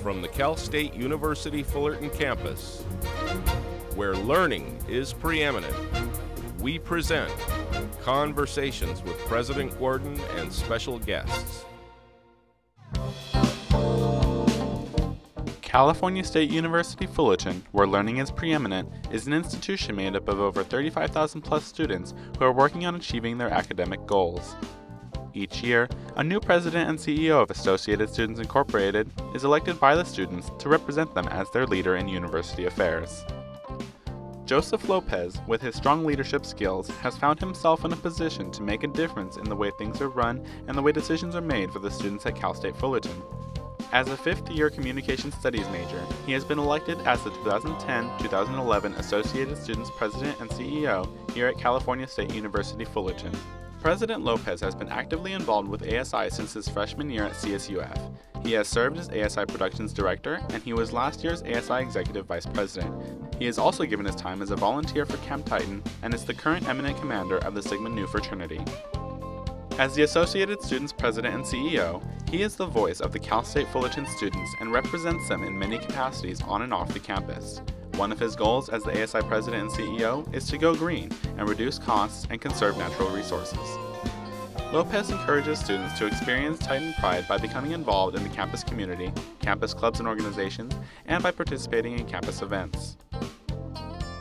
From the Cal State University Fullerton campus, where learning is preeminent, we present Conversations with President Gordon and special guests. California State University Fullerton, where learning is preeminent, is an institution made up of over 35,000 plus students who are working on achieving their academic goals. Each year, a new president and CEO of Associated Students Incorporated is elected by the students to represent them as their leader in university affairs. Joseph Lopez, with his strong leadership skills, has found himself in a position to make a difference in the way things are run and the way decisions are made for the students at Cal State Fullerton. As a fifth-year Communication Studies major, he has been elected as the 2010-2011 Associated Students President and CEO here at California State University Fullerton. President Lopez has been actively involved with ASI since his freshman year at CSUF. He has served as ASI Productions Director, and he was last year's ASI Executive Vice President. He has also given his time as a volunteer for Camp Titan and is the current eminent commander of the Sigma Nu fraternity. As the Associated Students President and CEO, he is the voice of the Cal State Fullerton students and represents them in many capacities on and off the campus. One of his goals as the ASI President and CEO is to go green and reduce costs and conserve natural resources. Lopez encourages students to experience Titan pride by becoming involved in the campus community, campus clubs and organizations, and by participating in campus events.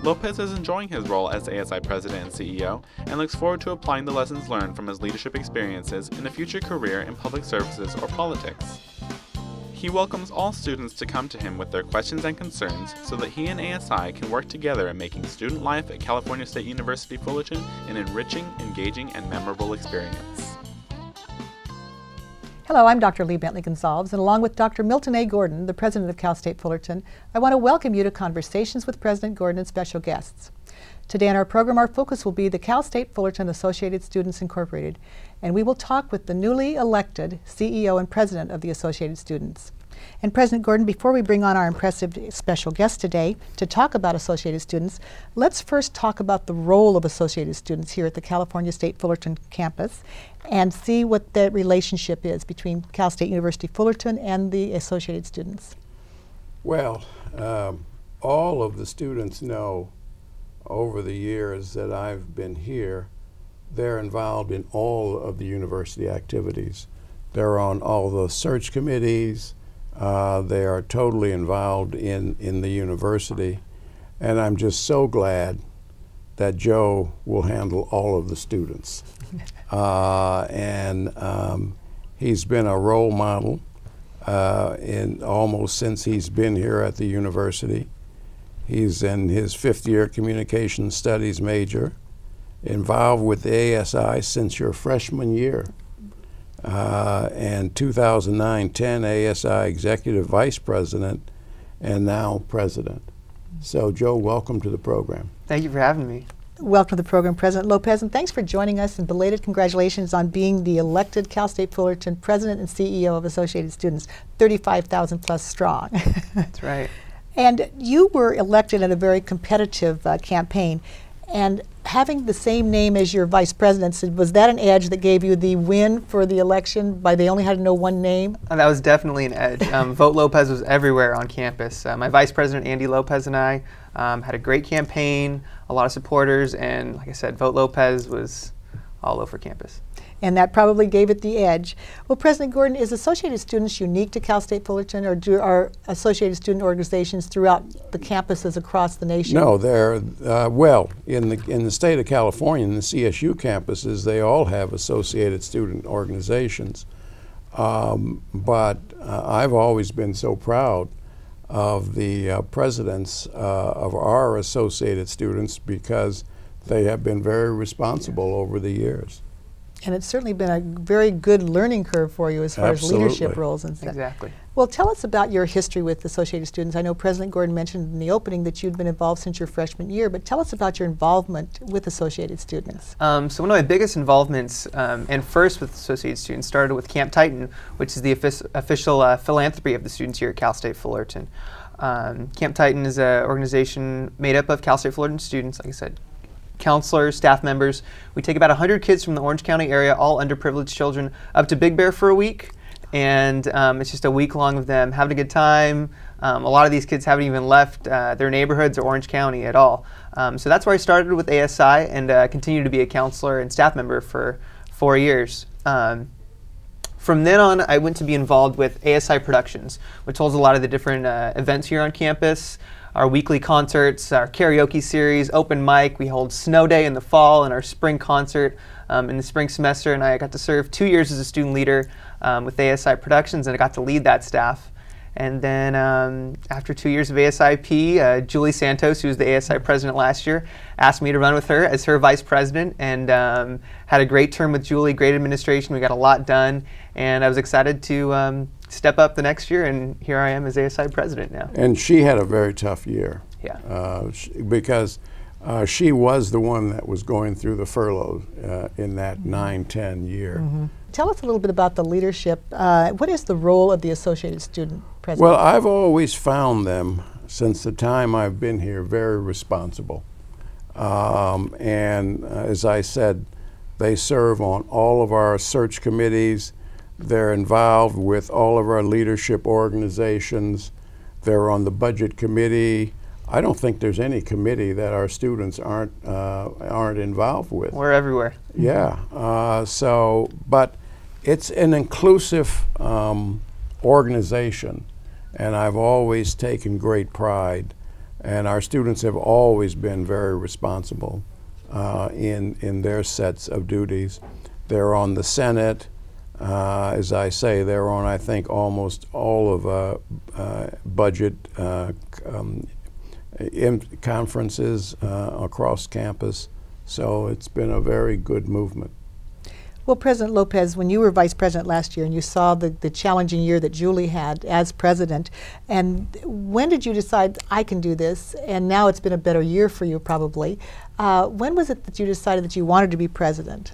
Lopez is enjoying his role as ASI President and CEO and looks forward to applying the lessons learned from his leadership experiences in a future career in public services or politics. He welcomes all students to come to him with their questions and concerns so that he and ASI can work together in making student life at California State University Fullerton an enriching, engaging, and memorable experience. Hello, I'm Dr. Lee Bentley Gonsalves, and along with Dr. Milton A. Gordon, the president of Cal State Fullerton, I want to welcome you to Conversations with President Gordon and special guests. Today on our program, our focus will be the Cal State Fullerton Associated Students Incorporated, and we will talk with the newly elected CEO and president of the Associated Students. And President Gordon, before we bring on our impressive special guest today to talk about Associated Students, let's first talk about the role of Associated Students here at the California State Fullerton campus and see what the relationship is between Cal State University Fullerton and the Associated Students. Well, all of the students know over the years that I've been here, they're involved in all of the university activities. They're on all the search committees. They are totally involved in the university, and I'm just so glad that Joe will handle all of the students. He's been a role model in almost since he's been here at the university. He's in his fifth-year Communication Studies major, involved with the ASI since your freshman year. And 2009-10 ASI Executive Vice President and now President. So Joe, welcome to the program. Thank you for having me. Welcome to the program, President Lopez, and thanks for joining us, and belated congratulations on being the elected Cal State Fullerton President and CEO of Associated Students, 35,000 plus strong. That's right. And you were elected in a very competitive campaign, and having the same name as your vice president, was that an edge that gave you the win for the election by they only had to know one name? That was definitely an edge. Vote Lopez was everywhere on campus. My vice president, Andy Lopez, and I had a great campaign, a lot of supporters, and like I said, Vote Lopez was all over campus. And that probably gave it the edge. Well, President Gordon, is Associated Students unique to Cal State Fullerton, or are Associated Student organizations throughout the campuses across the nation? No, they're, well, in the state of California, in the CSU campuses, they all have Associated Student organizations. But I've always been so proud of the presidents of our Associated Students because they have been very responsible over the years. And it's certainly been a very good learning curve for you as far as leadership roles and stuff. Exactly. Well, tell us about your history with Associated Students. I know President Gordon mentioned in the opening that you'd been involved since your freshman year, but tell us about your involvement with Associated Students. So one of my biggest involvements, and first with Associated Students, started with Camp Titan, which is the official philanthropy of the students here at Cal State Fullerton. Camp Titan is an organization made up of Cal State Fullerton students, like I said, counselors, staff members. We take about 100 kids from the Orange County area, all underprivileged children, up to Big Bear for a week. and it's just a week long of them having a good time. A lot of these kids haven't even left their neighborhoods or Orange County at all. So that's where I started with ASI and continued to be a counselor and staff member for 4 years. From then on, I went to be involved with ASI Productions, which holds a lot of the different events here on campus. Our weekly concerts, our karaoke series, open mic. We hold Snow Day in the fall and our spring concert in the spring semester. And I got to serve 2 years as a student leader with ASI Productions, and I got to lead that staff. And then after 2 years of ASIP, Julie Santos, who was the ASI president last year, asked me to run with her as her vice president, and had a great term with Julie, great administration. We got a lot done, and I was excited to step up the next year, and here I am as ASI president now. And she had a very tough year. Yeah. Because she was the one that was going through the furlough in that 9-10 year. Mm-hmm. Tell us a little bit about the leadership. What is the role of the Associated Student President? Well, I've always found them, since the time I've been here, very responsible. And as I said, they serve on all of our search committees. They're involved with all of our leadership organizations. They're on the budget committee. I don't think there's any committee that our students aren't involved with. We're everywhere. Yeah. But it's an inclusive organization, and I've always taken great pride. And our students have always been very responsible in their sets of duties. They're on the Senate. As I say, they're on, I think, almost all of budget conferences across campus. So it's been a very good movement. Well, President Lopez, when you were vice president last year and you saw the challenging year that Julie had as president, and when did you decide, I can do this? And now it's been a better year for you, probably. When was it that you decided that you wanted to be president?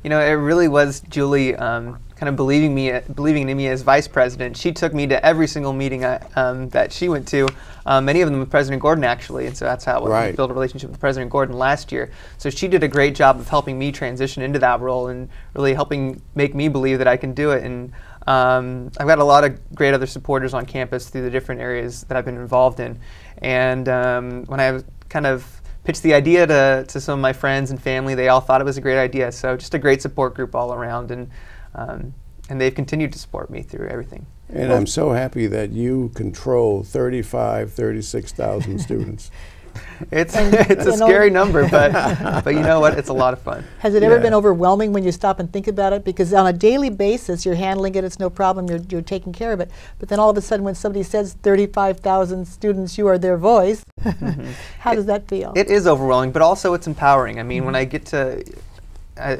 You know, it really was Julie kind of believing in me as vice president. She took me to every single meeting that she went to, many of them with President Gordon, actually, and so that's how we built a relationship with President Gordon last year. So she did a great job of helping me transition into that role and really helping make me believe that I can do it. And I've got a lot of great other supporters on campus through the different areas that I've been involved in. And when I kind of pitched the idea to some of my friends and family, they all thought it was a great idea. So just a great support group all around, and they've continued to support me through everything. And I'm so happy that you control 36,000 students. It's a scary number, but you know what? It's a lot of fun. Has it ever been overwhelming when you stop and think about it? Because on a daily basis, you're handling it, it's no problem, you're taking care of it. But then all of a sudden, when somebody says 35,000 students, you are their voice, how does that feel? It is overwhelming, but also it's empowering. I mean, when I get to,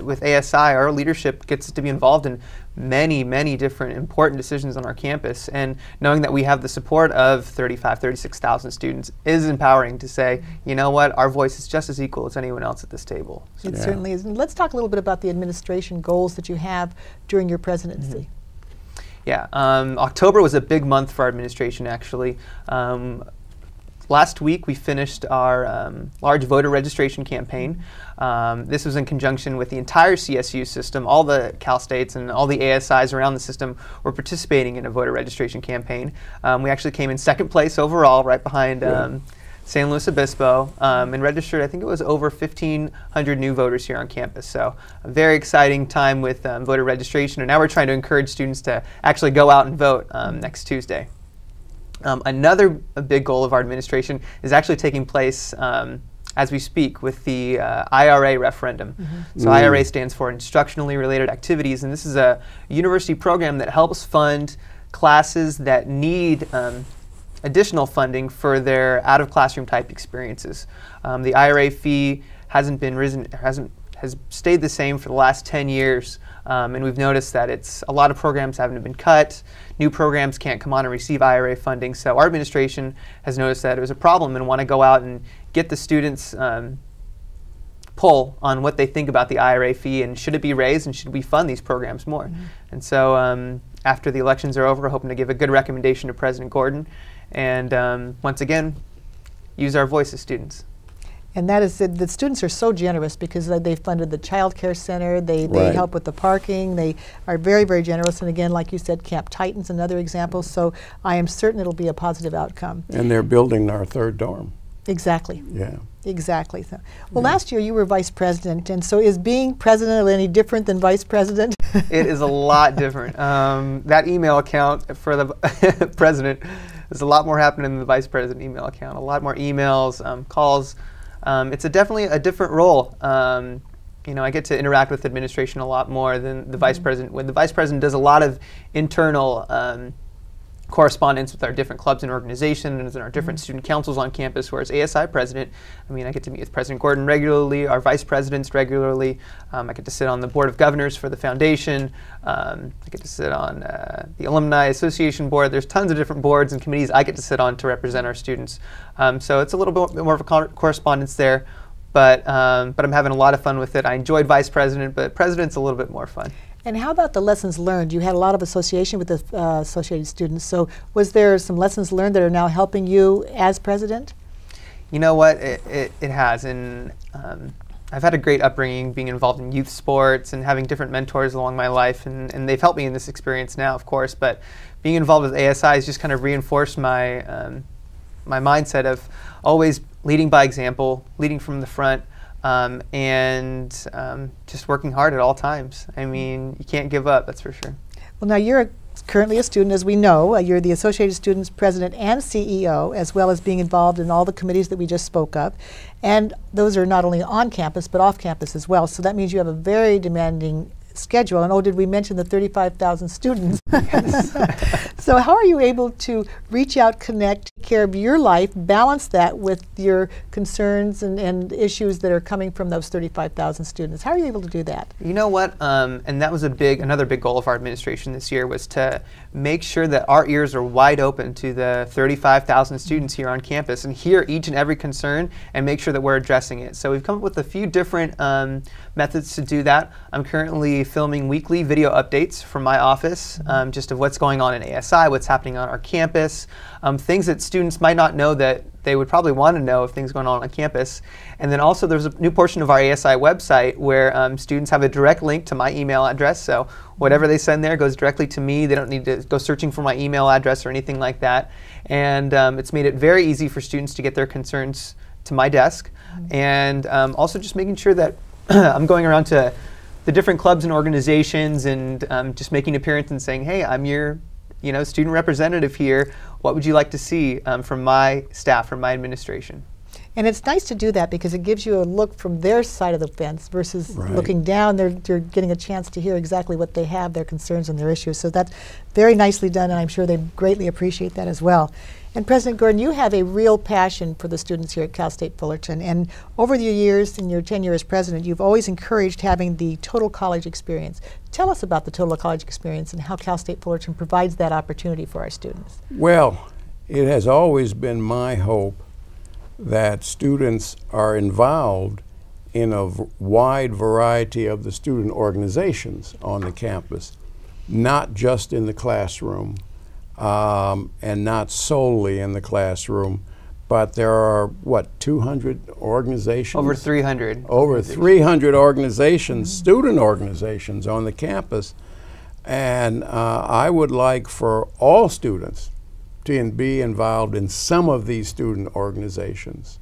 with ASI, our leadership gets to be involved in many different important decisions on our campus, and knowing that we have the support of 36,000 students is empowering to say, you know what, our voice is just as equal as anyone else at this table. So it certainly is. And let's talk a little bit about the administration goals that you have during your presidency. Yeah, October was a big month for our administration, actually. Last week we finished our large voter registration campaign. This was in conjunction with the entire CSU system. All the Cal States and all the ASIs around the system were participating in a voter registration campaign. We actually came in second place overall, right behind San Luis Obispo, and registered, I think it was over 1,500 new voters here on campus. So a very exciting time with voter registration, and now we're trying to encourage students to actually go out and vote next Tuesday. Another big goal of our administration is actually taking place as we speak with the IRA referendum. So IRA stands for Instructionally Related Activities, and this is a university program that helps fund classes that need additional funding for their out-of-classroom type experiences. The IRA fee has stayed the same for the last 10 years. And we've noticed that a lot of programs haven't been cut. New programs can't come on and receive IRA funding. So our administration has noticed that it was a problem and want to go out and get the students' pull on what they think about the IRA fee and should it be raised and should we fund these programs more. And so after the elections are over, we're hoping to give a good recommendation to President Gordon and once again, use our voice as students. And that is the students are so generous because they funded the child care center, they Right. help with the parking, they are very, very generous. And again, like you said, Camp Titan's another example. So I am certain it'll be a positive outcome. And they're building our third dorm. Exactly. Yeah. Exactly. So, well, last year you were vice president, and so is being president any different than vice president? It is a lot different. That email account for the president, there's a lot more happening than the vice president email account. A lot more emails, calls. It's definitely a different role. You know, I get to interact with administration a lot more than the vice president. When the vice president does a lot of internal correspondence with our different clubs and organizations and our different student councils on campus, whereas ASI president, I mean, I get to meet with President Gordon regularly, our vice presidents regularly. I get to sit on the board of governors for the foundation. I get to sit on the Alumni Association board. There's tons of different boards and committees I get to sit on to represent our students. So it's a little bit more of a correspondence there, but I'm having a lot of fun with it. I enjoyed vice president, but president's a little bit more fun. And how about the lessons learned? You had a lot of association with the associated students. So was there some lessons learned that are now helping you as president? You know what? It has. And I've had a great upbringing, being involved in youth sports and having different mentors along my life. And they've helped me in this experience now, of course. But being involved with ASI has just kind of reinforced my, my mindset of always leading by example, leading from the front. And just working hard at all times. I mean, you can't give up, that's for sure. Well, now you're currently a student, as we know. You're the Associated Students President and CEO, as well as being involved in all the committees that we just spoke of. And those are not only on campus, but off campus as well. So that means you have a very demanding schedule. And oh, did we mention the 35,000 students? Yes. So how are you able to reach out, connect, take care of your life, balance that with your concerns and issues that are coming from those 35,000 students? How are you able to do that? You know what? And that was another big goal of our administration this year, was to make sure that our ears are wide open to the 35,000 students here on campus and hear each and every concern and make sure that we're addressing it. So we've come up with a few different methods to do that. I'm currently filming weekly video updates from my office, just of what's going on in ASI, what's happening on our campus, things that students might not know that they would probably want to know of things going on campus. And then also there's a new portion of our ASI website where students have a direct link to my email address. So whatever they send there goes directly to me. They don't need to go searching for my email address or anything like that. And it's made it very easy for students to get their concerns to my desk. And also just making sure that I'm going around to the different clubs and organizations and just making an appearance and saying, hey, I'm your student representative here. What would you like to see from my staff, from my administration? And it's nice to do that because it gives you a look from their side of the fence versus Right. looking down. They're getting a chance to hear exactly what they have, their concerns and their issues. So that's very nicely done, and I'm sure they greatly appreciate that as well. And President Gordon, you have a real passion for the students here at Cal State Fullerton. And over the years, in your tenure as president, you've always encouraged having the total college experience. Tell us about the total college experience and how Cal State Fullerton provides that opportunity for our students. Well, it has always been my hope that students are involved in a wide variety of the student organizations on the campus, not just in the classroom, and not solely in the classroom, but there are, what, 200 organizations? Over 300. Over 300 organizations, student organizations on the campus. And I would like for all students to be involved in some of these student organizations.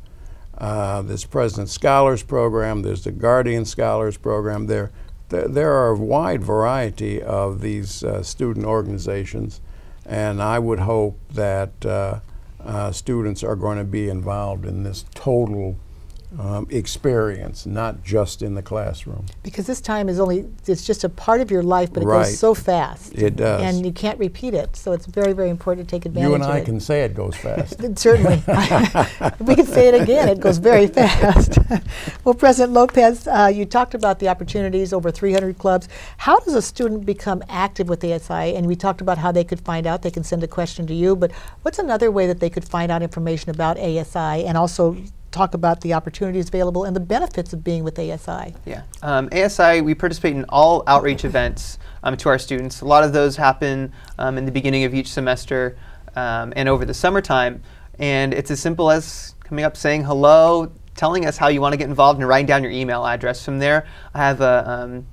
There's President's Scholars Program, there's the Guardian Scholars Program. There are a wide variety of these student organizations, and I would hope that students are going to be involved in this total experience, not just in the classroom. Because this time it's just a part of your life, but it Right. goes so fast. It does. And you can't repeat it, so it's very, very important to take advantage of it. You and I can say it goes fast. Certainly. We can say it again, it goes very fast. Well, President Lopez, you talked about the opportunities, over 300 clubs. How does a student become active with ASI? And we talked about how they could find out, they can send a question to you, but what's another way that they could find out information about ASI and also talk about the opportunities available and the benefits of being with ASI? Yeah, ASI, we participate in all outreach events to our students. A lot of those happen in the beginning of each semester and over the summertime. And it's as simple as coming up saying hello, telling us how you want to get involved and writing down your email address. From there, I have a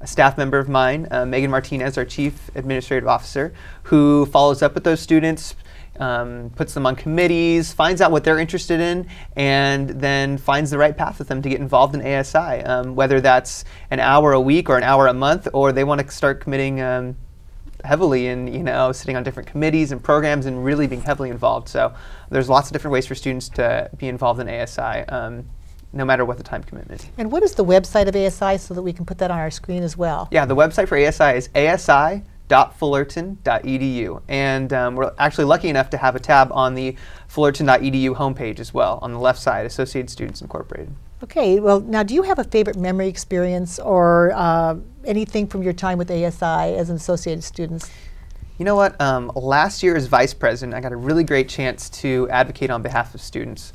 staff member of mine, Megan Martinez, our Chief Administrative Officer, who follows up with those students, puts them on committees, finds out what they're interested in, and then finds the right path with them to get involved in ASI, whether that's an hour a week or an hour a month, or they want to start committing heavily in, sitting on different committees and programs and really being heavily involved. So there's lots of different ways for students to be involved in ASI, no matter what the time commitment is. And what is the website of ASI so that we can put that on our screen as well? Yeah, the website for ASI is asi.fullerton.edu, and we're actually lucky enough to have a tab on the fullerton.edu homepage as well, on the left side, Associated Students Incorporated. Okay, well, now do you have a favorite memory experience or anything from your time with ASI as an Associated Students? You know what, last year as Vice President, I got a really great chance to advocate on behalf of students.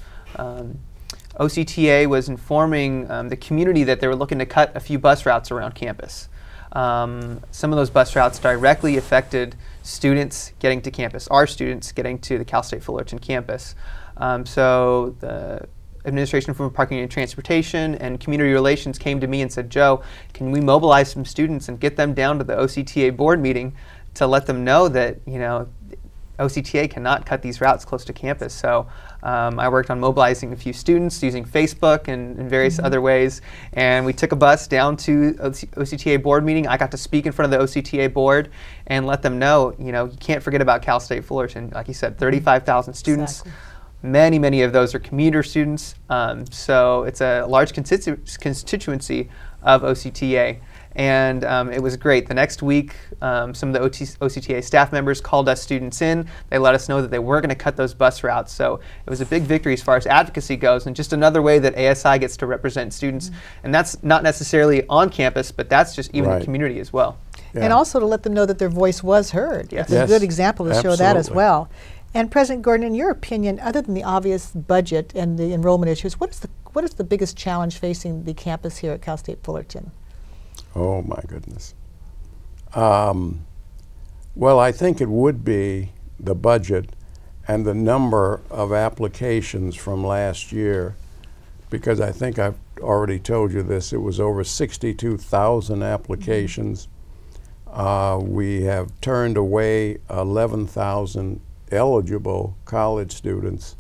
OCTA was informing the community that they were looking to cut a few bus routes around campus. Some of those bus routes directly affected students getting to campus, our students getting to the Cal State Fullerton campus. So the Administration for Parking and Transportation and Community Relations came to me and said, Joe, can we mobilize some students and get them down to the OCTA board meeting to let them know that, OCTA cannot cut these routes close to campus. So I worked on mobilizing a few students using Facebook and various other ways, and we took a bus down to OCTA board meeting. I got to speak in front of the OCTA board and let them know, you can't forget about Cal State Fullerton. Like you said, 35,000 students. Exactly. Many of those are commuter students, so it's a large constituency of OCTA. And it was great. The next week, some of the OCTA staff members called us students in. They let us know that they were going to cut those bus routes. So it was a big victory as far as advocacy goes, and just another way that ASI gets to represent students. And that's not necessarily on campus, but that's just even the community as well. Yeah. And also to let them know that their voice was heard. Yes. It's a good example to show that as Absolutely. well. And President Gordon, in your opinion, other than the obvious budget and the enrollment issues, what is the biggest challenge facing the campus here at Cal State Fullerton? Oh my goodness. Well, I think it would be the budget and the number of applications from last year, because I think I've already told you this, it was over 62,000 applications. We have turned away 11,000 eligible college students,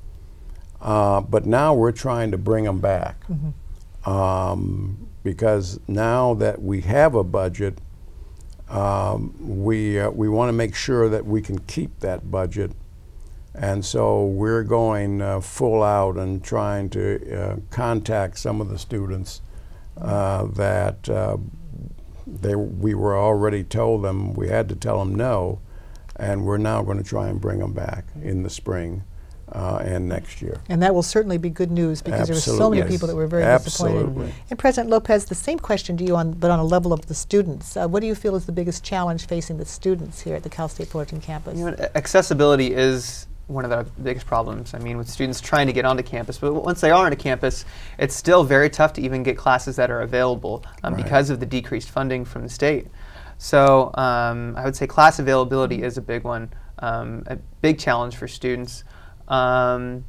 but now we're trying to bring them back. Because now that we have a budget, we want to make sure that we can keep that budget, and so we're going full out and trying to contact some of the students that we were already told them we had to tell them no, and we're now going to try and bring them back in the spring and next year. And that will certainly be good news because there were so Absolutely. many people that were very Absolutely. disappointed. And President Lopez, the same question to you, but on a level of the students. What do you feel is the biggest challenge facing the students here at the Cal State Fullerton campus? Accessibility is one of the biggest problems. I mean, with students trying to get onto campus, but once they are on a campus, it's still very tough to even get classes that are available because of the decreased funding from the state. So I would say class availability is a big one, a big challenge for students. And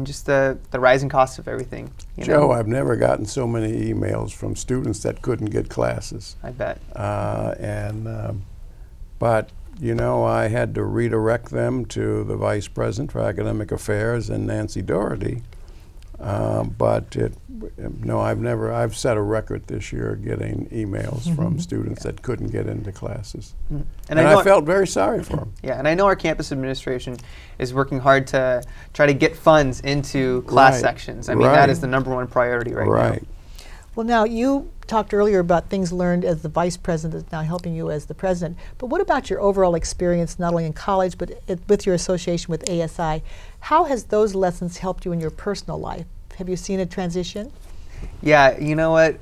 just the rising costs of everything. Joe, I've never gotten so many emails from students that couldn't get classes. I bet. But I had to redirect them to the Vice President for Academic Affairs and Nancy Doherty. I've set a record this year getting emails from students that couldn't get into classes. And I felt very sorry for them. Yeah, and I know our campus administration is working hard to try to get funds into class sections. I mean, that is the #1 priority right now. Well, now, you talked earlier about things learned as the Vice President that's now helping you as the President. But what about your overall experience, not only in college, but with your association with ASI? How has those lessons helped you in your personal life? Have you seen a transition? Yeah, you know what?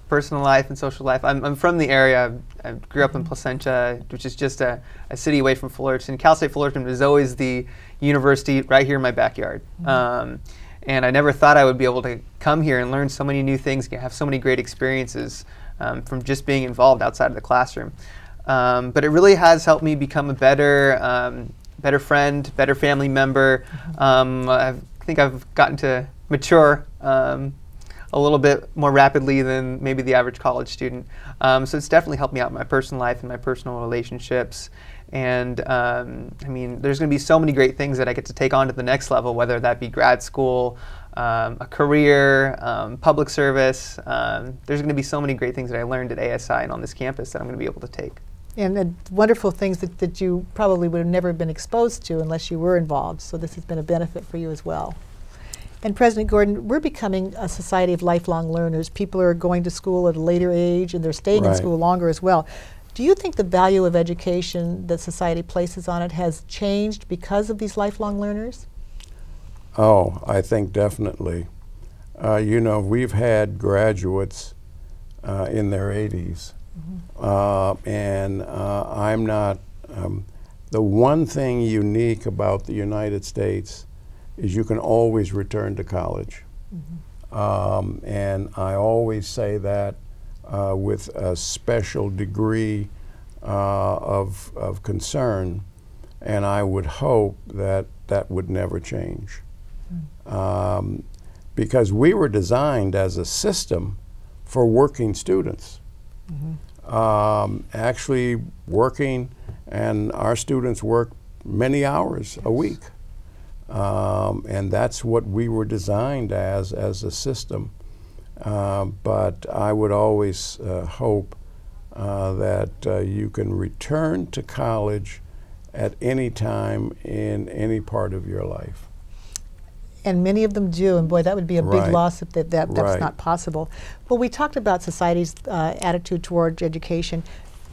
Personal life and social life. I'm from the area. I grew up in Placentia, which is just a city away from Fullerton. Cal State Fullerton was always the university right here in my backyard. And I never thought I would be able to come here and learn so many new things, have so many great experiences from just being involved outside of the classroom. But it really has helped me become a better friend, better family member. I think I've gotten to mature a little bit more rapidly than maybe the average college student. So it's definitely helped me out in my personal life and my personal relationships. And I mean, there's going to be so many great things that I get to take on to the next level, whether that be grad school, a career, public service. There's going to be so many great things that I learned at ASI and on this campus that I'm going to be able to take. And wonderful things that you probably would have never been exposed to unless you were involved. So this has been a benefit for you as well. And President Gordon, we're becoming a society of lifelong learners. People are going to school at a later age and they're staying in school longer as well. Do you think the value of education that society places on it has changed because of these lifelong learners? Oh, I think definitely. You know, we've had graduates in their 80s. And I'm not, the one thing unique about the United States is you can always return to college. And I always say that with a special degree of concern, and I would hope that that would never change. Because we were designed as a system for working students. Actually working, and our students work many hours a week. And that's what we were designed as a system. But I would always hope that you can return to college at any time in any part of your life. And many of them do, and boy, that would be a big loss if that's not possible. Well, we talked about society's attitude toward education.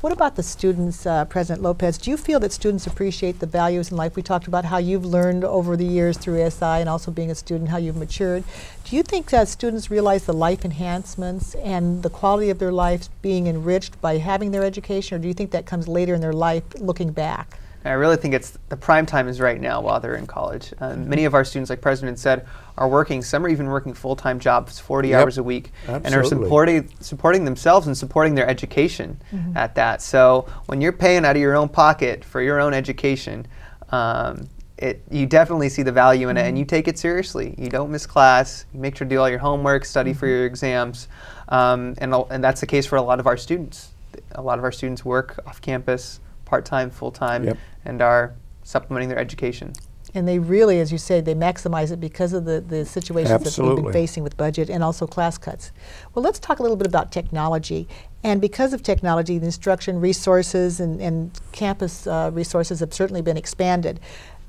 What about the students, President Lopez? Do you feel that students appreciate the values in life? We talked about how you've learned over the years through SI and also being a student, how you've matured. Do you think students realize the life enhancements and the quality of their lives being enriched by having their education, or do you think that comes later in their life looking back? I really think it's the prime time is right now while they're in college. Many of our students, like President said, are working. Some are even working full-time jobs, 40 hours a week, and are supporting themselves and supporting their education at that. So when you're paying out of your own pocket for your own education, you definitely see the value in it, and you take it seriously. You don't miss class. You make sure to do all your homework, study for your exams, and that's the case for a lot of our students. A lot of our students work off campus, part-time, full-time, and are supplementing their education. And they really, as you say, they maximize it because of the situations that we've been facing with budget and also class cuts. Well, let's talk a little bit about technology. And because of technology, the instruction resources and campus resources have certainly been expanded.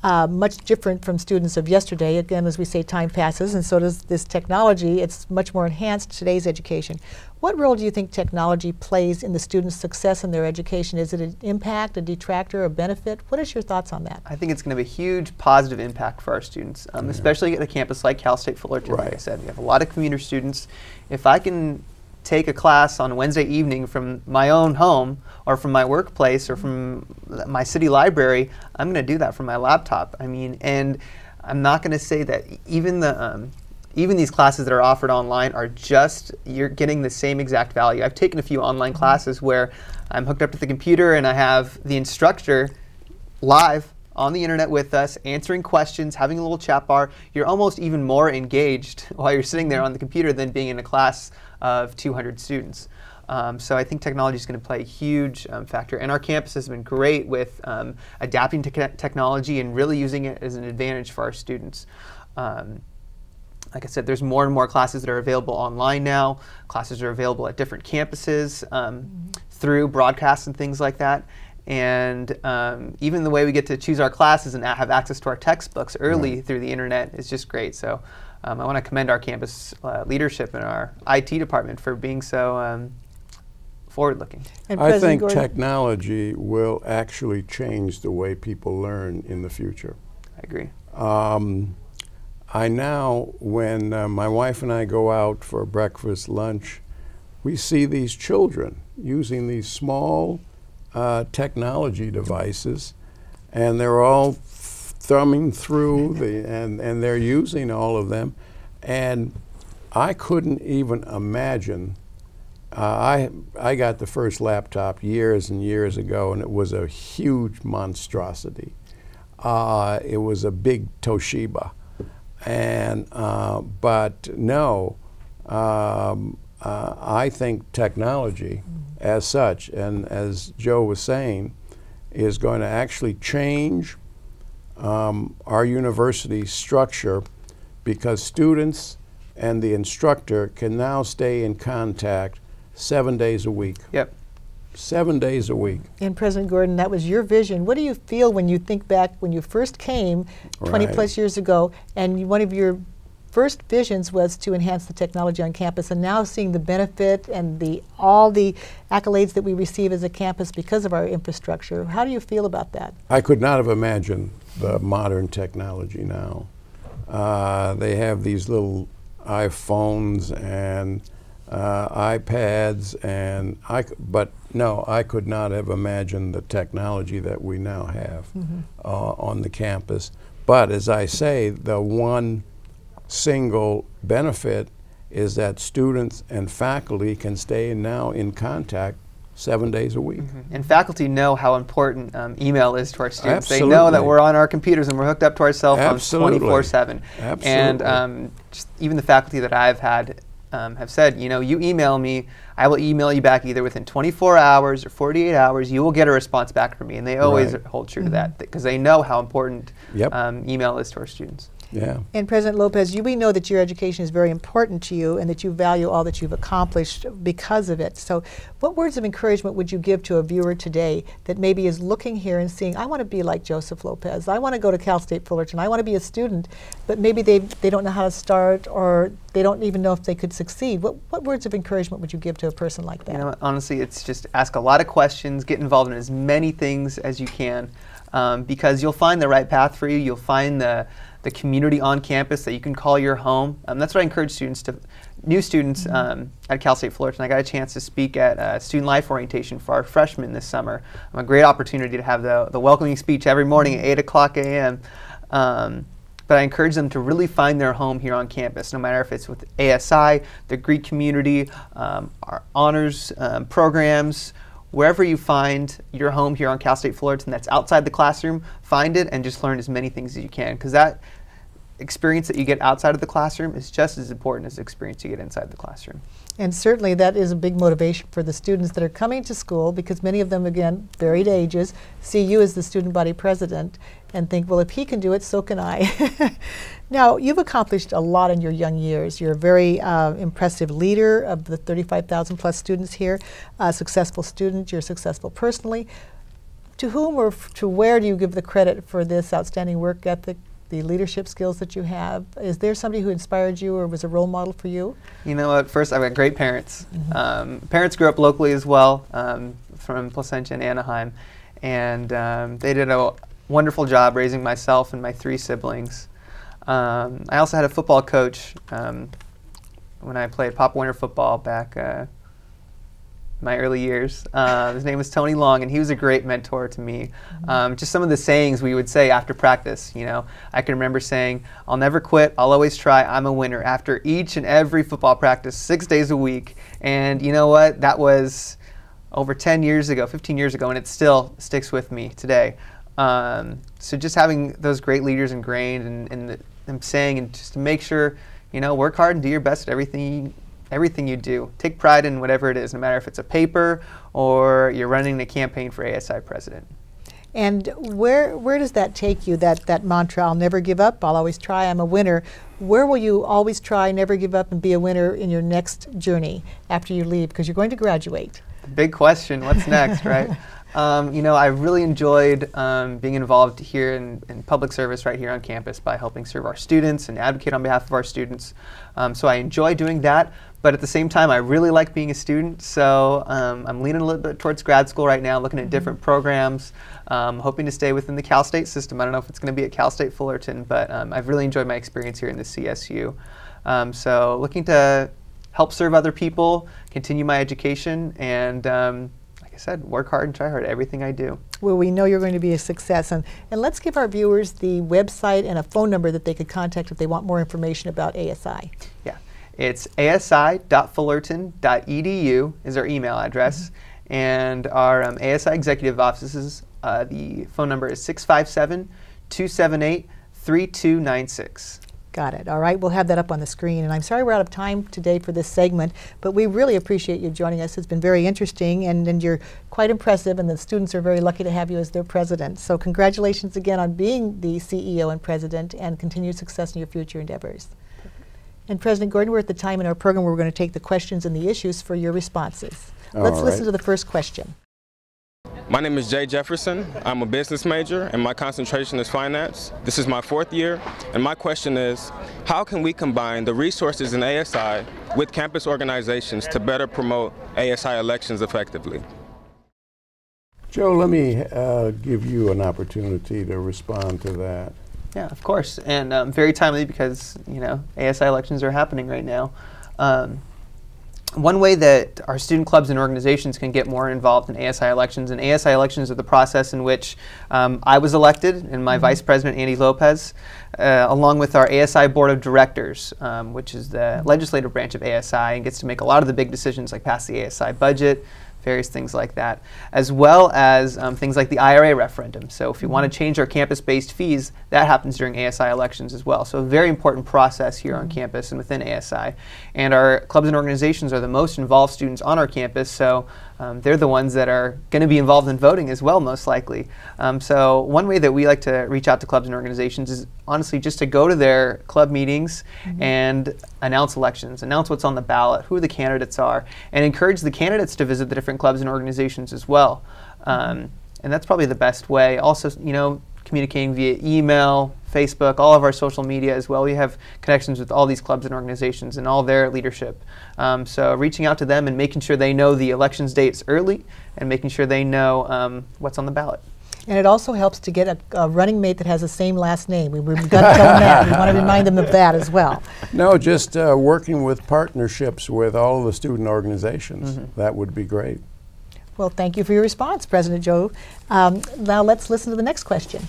Much different from students of yesterday. Again, as we say, time passes, and so does this technology. It's much more enhanced today's education. What role do you think technology plays in the students' success in their education? Is it an impact, a detractor, a benefit? What is your thoughts on that? I think it's going to be a huge positive impact for our students, especially at a campus like Cal State Fullerton. Like I said, we have a lot of commuter students. If I can take a class on Wednesday evening from my own home or from my workplace or from my city library, I'm going to do that from my laptop. I mean, and I'm not going to say that even these classes that are offered online are you're getting the same exact value. I've taken a few online classes where I'm hooked up to the computer and I have the instructor live on the internet with us, answering questions, having a little chat bar. You're almost even more engaged while you're sitting there on the computer than being in a class of 200 students. So I think technology is going to play a huge factor. And our campus has been great with adapting to technology and really using it as an advantage for our students. Like I said, there's more and more classes that are available online now. Classes are available at different campuses through broadcasts and things like that. And even the way we get to choose our classes and have access to our textbooks early through the internet is just great. So I want to commend our campus leadership and our IT department for being so forward-looking. I think technology will actually change the way people learn in the future. I agree. I now, when my wife and I go out for breakfast, lunch, we see these children using these small technology devices, and they're all thumbing through and they're using all of them. And I couldn't even imagine. I got the first laptop years and years ago, and it was a huge monstrosity. It was a big Toshiba. And but no, I think technology as such, and as Joe was saying, is going to actually change our university structure, because students and the instructor can now stay in contact 7 days a week. Yep. 7 days a week. And President Gordon, that was your vision. What do you feel when you think back when you first came 20 plus years ago, and one of your first visions was to enhance the technology on campus, and now seeing the benefit and all the accolades that we receive as a campus because of our infrastructure? How do you feel about that? I could not have imagined the modern technology now. They have these little iPhones and iPads, and but no, I could not have imagined the technology that we now have on the campus. But as I say, the one single benefit is that students and faculty can stay now in contact 7 days a week. And faculty know how important email is to our students. Absolutely. They know that we're on our computers and we're hooked up to our cell phones 24/7. Absolutely. And just even the faculty that I've had have said, you know, you email me, I will email you back either within 24 hours or 48 hours. You will get a response back from me. And they always hold true to that, because they know how important email is to our students. Yeah. And President Lopez, we know that your education is very important to you and that you value all that you've accomplished because of it. So what words of encouragement would you give to a viewer today that maybe is looking here and seeing, I want to be like Joseph Lopez, I want to go to Cal State Fullerton, I want to be a student, but maybe they don't know how to start, or they don't even know if they could succeed? What words of encouragement would you give to a person like that? You know, honestly, it's just ask a lot of questions, get involved in as many things as you can, because you'll find the right path for you. You'll find the community on campus that you can call your home. That's what I encourage new students at Cal State Fullerton. I got a chance to speak at Student Life Orientation for our freshmen this summer. A great opportunity to have the welcoming speech every morning at 8 o'clock a.m. But I encourage them to really find their home here on campus, no matter if it's with ASI, the Greek community, our honors programs. Wherever you find your home here on Cal State Fullerton that's outside the classroom, find it and just learn as many things as you can, because that experience that you get outside of the classroom is just as important as the experience you get inside the classroom. And certainly that is a big motivation for the students that are coming to school, because many of them, again, varied ages, see you as the student body president and think, well, if he can do it, so can I. Now, you've accomplished a lot in your young years. You're a very impressive leader of the 35,000 plus students here, a successful student, you're successful personally. To whom or to where do you give the credit for this outstanding work ethic, the leadership skills that you have? Is there somebody who inspired you or was a role model for you? You know what, first I've got great parents. Parents grew up locally as well, from Placentia and Anaheim, and they did a wonderful job raising myself and my 3 siblings. I also had a football coach when I played Pop Warner football back in my early years. His name was Tony Long, and he was a great mentor to me. Just some of the sayings we would say after practice, you know. I can remember saying, I'll never quit, I'll always try, I'm a winner, after each and every football practice, 6 days a week. And you know what? That was over 10 years ago, 15 years ago, and it still sticks with me today. So just having those great leaders ingrained in them saying, and just to make sure, you know, work hard and do your best at everything you do. Take pride in whatever it is, no matter if it's a paper or you're running a campaign for ASI president. And where does that take you, that mantra, I'll never give up, I'll always try, I'm a winner? Where will you always try, never give up, and be a winner in your next journey after you leave? Because you're going to graduate. Big question, what's next, right? You know, I really enjoyed being involved here in public service right here on campus by helping serve our students and advocate on behalf of our students. So I enjoy doing that, but at the same time, I really like being a student. So I'm leaning a little bit towards grad school right now, looking at different programs, hoping to stay within the Cal State system. I don't know if it's going to be at Cal State Fullerton, but I've really enjoyed my experience here in the CSU. So looking to help serve other people, continue my education, and like I said, work hard and try hard at everything I do. Well, we know you're going to be a success. And let's give our viewers the website and a phone number that they could contact if they want more information about ASI. Yeah, it's asi.fullerton.edu is our email address. And our ASI executive offices, the phone number is 657-278-3296. Got it. All right, we'll have that up on the screen. And I'm sorry we're out of time today for this segment, but we really appreciate you joining us. It's been very interesting, and you're quite impressive, and the students are very lucky to have you as their president. So congratulations again on being the CEO and president, and continued success in your future endeavors. And President Gordon, we're at the time in our program where we're going to take the questions and the issues for your responses. Let's listen to the first question. My name is Jay Jefferson. I'm a business major and my concentration is finance. This is my 4th year, and my question is, how can we combine the resources in ASI with campus organizations to better promote ASI elections effectively? Joe, let me give you an opportunity to respond to that. Yeah, of course, and very timely because, you know, ASI elections are happening right now. One way that our student clubs and organizations can get more involved in ASI elections, and ASI elections are the process in which I was elected and my Vice President, Andy Lopez, along with our ASI Board of Directors, which is the legislative branch of ASI and gets to make a lot of the big decisions like pass the ASI budget, various things like that, as well as things like the IRA referendum. So if you want to change our campus-based fees, that happens during ASI elections as well. So a very important process here on campus and within ASI. And our clubs and organizations are the most involved students on our campus, so they're the ones that are going to be involved in voting as well, most likely. So one way that we like to reach out to clubs and organizations is honestly just to go to their club meetings and announce elections, announce what's on the ballot, who the candidates are, and encourage the candidates to visit the different clubs and organizations as well. And that's probably the best way. Also, you know, communicating via email, Facebook, all of our social media as well. We have connections with all these clubs and organizations and all their leadership. So reaching out to them and making sure they know the elections dates early and making sure they know what's on the ballot. And it also helps to get a running mate that has the same last name. We've got to tell them that. We want to remind them of that as well. No, just working with partnerships with all of the student organizations. That would be great. Well, thank you for your response, President Joe. Now let's listen to the next question.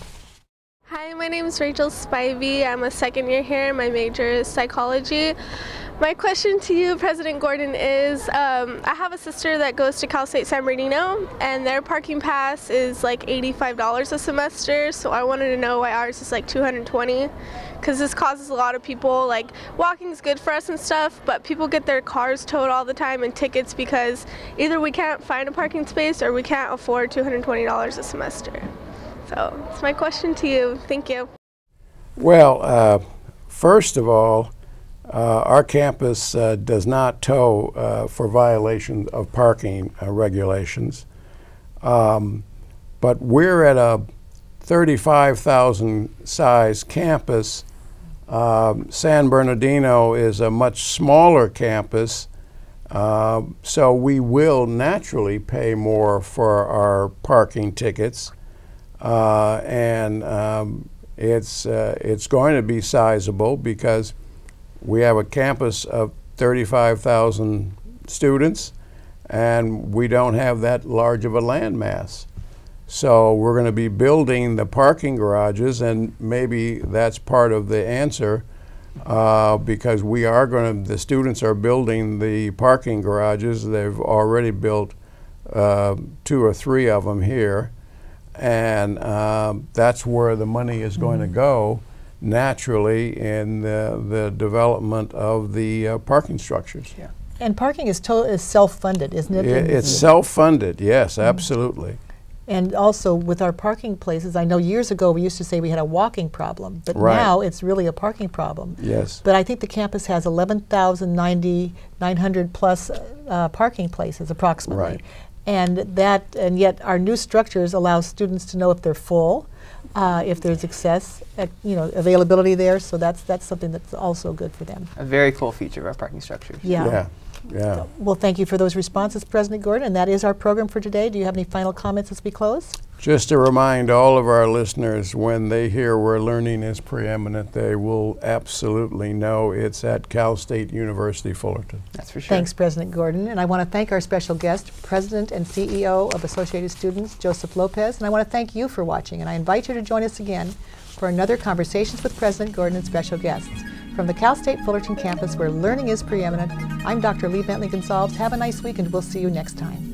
Hi, my name is Rachel Spivey. I'm a 2nd year here. My major is psychology. My question to you, President Gordon, is I have a sister that goes to Cal State San Bernardino, and their parking pass is like $85 a semester, so I wanted to know why ours is like $220, because this causes a lot of people, like, walking is good for us and stuff, but people get their cars towed all the time and tickets because either we can't find a parking space or we can't afford $220 a semester. So that's my question to you. Thank you. Well, first of all, our campus does not tow for violation of parking regulations, but we're at a 35,000 size campus. San Bernardino is a much smaller campus, so we will naturally pay more for our parking tickets, and it's going to be sizable because we have a campus of 35,000 students, and we don't have that large of a land mass. So we're going to be building the parking garages, and maybe that's part of the answer, because we are going to, the students are building the parking garages. They've already built 2 or 3 of them here, and that's where the money is going to go naturally in the development of the parking structures. Yeah. And parking is self-funded, isn't it? It's self-funded, yes, absolutely. And also with our parking places, I know years ago we used to say we had a walking problem, but now it's really a parking problem. Yes. But I think the campus has 11,900 plus parking places approximately. Right. And yet our new structures allow students to know if they're full, if there's excess, availability there. So that's something that's also good for them. A very cool feature of our parking structures. Yeah. Yeah. Well, thank you for those responses, President Gordon. And that is our program for today. Do you have any final comments as we close? Just to remind all of our listeners, when they hear where learning is preeminent, they will absolutely know it's at Cal State University Fullerton. That's for sure. Thanks, President Gordon. And I want to thank our special guest, President and CEO of Associated Students, Joseph Lopez. And I want to thank you for watching. And I invite you to join us again for another Conversations with President Gordon and special guests. From the Cal State Fullerton campus, where learning is preeminent, I'm Dr. Lee Bentley Gonsalves. Have a nice week, and we'll see you next time.